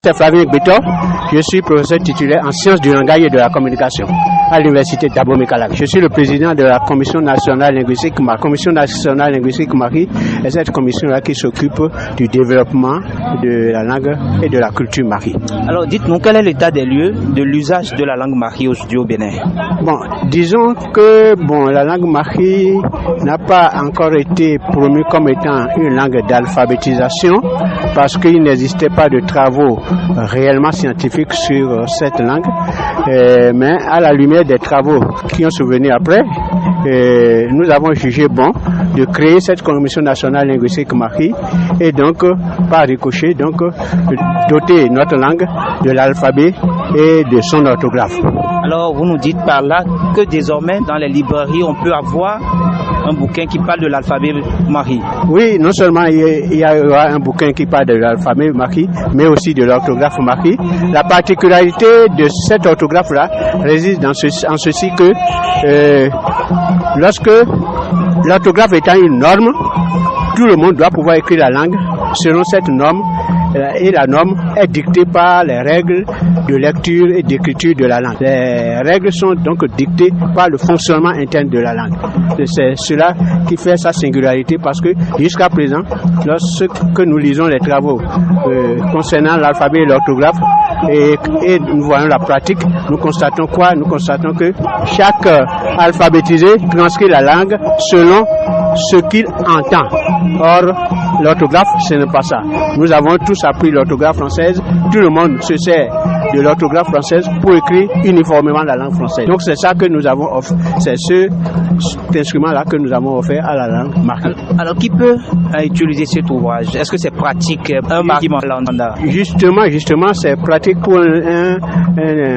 C'est Flavien Béton, je suis professeur titulaire en sciences du langage et de la communication à l'université d'Abomey-Calavi. Je suis le président de la Commission nationale linguistique Marie. Commission nationale linguistique Marie est cette commission-là qui s'occupe du développement de la langue et de la culture Marie. Alors dites-nous, quel est l'état des lieux de l'usage de la langue Marie aujourd'hui au Bénin? Bon, disons que la langue Marie n'a pas encore été promue comme étant une langue d'alphabétisation parce qu'il n'existait pas de travaux réellement scientifiques sur cette langue, mais à la lumière des travaux qui ont survenu après, nous avons jugé bon de créer cette Commission nationale linguistique Marie et donc par ricochet doter notre langue de l'alphabet et de son orthographe. Alors vous nous dites par là que désormais dans les librairies on peut avoir un bouquin qui parle de l'alphabet Marie. Oui, non seulement il y aura un bouquin qui parle de l'alphabet Marie, mais aussi de l'orthographe Marie. La particularité de cette orthographe-là réside en ceci que lorsque l'orthographe étant une norme, tout le monde doit pouvoir écrire la langue selon cette norme. Et la norme est dictée par les règles de lecture et d'écriture de la langue. Les règles sont donc dictées par le fonctionnement interne de la langue. C'est cela qui fait sa singularité parce que jusqu'à présent, lorsque nous lisons les travaux concernant l'alphabet et l'orthographe et nous voyons la pratique, nous constatons quoi? Nous constatons que chaque alphabétisé transcrit la langue selon ce qu'il entend. Or, l'orthographe, ce n'est pas ça. Nous avons tous appris l'orthographe française. Tout le monde se sert de l'orthographe française pour écrire uniformément la langue française. Donc c'est ça que nous avons offert. C'est cet instrument-là que nous avons offert à la langue Marie. Alors qui peut utiliser cet ouvrage? Est-ce que c'est pratique un Marie Landa? Justement, c'est pratique pour un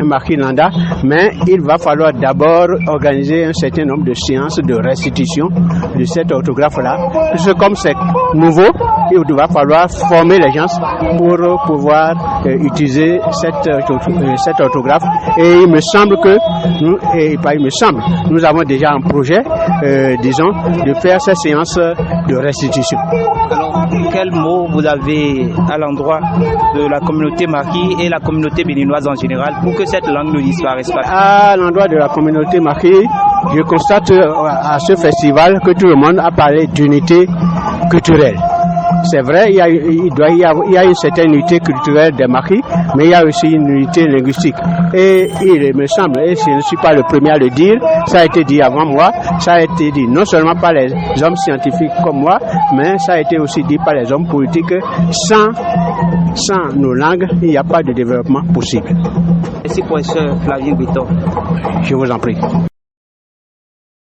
Marie Landa, mais il va falloir d'abord organiser un certain nombre de séances de restitution de cette orthographe-là. Parce que comme c'est nouveau, il va falloir former les gens pour pouvoir utiliser cette orthographe. Et il me semble que nous avons déjà un projet, de faire ces séances de restitution. Alors, quel mot vous avez à l'endroit de la communauté Marie et la communauté béninoise en général pour que cette langue ne disparaisse pas? À l'endroit de la communauté Marie, je constate à ce festival que tout le monde a parlé d'unité culturelle. C'est vrai, il y a une certaine unité culturelle des Maris, mais il y a aussi une unité linguistique. Et il me semble, et je ne suis pas le premier à le dire, ça a été dit avant moi, ça a été dit non seulement par les hommes scientifiques comme moi, mais ça a été aussi dit par les hommes politiques. Sans nos langues, il n'y a pas de développement possible. Merci professeur Flavien Béton. Je vous en prie.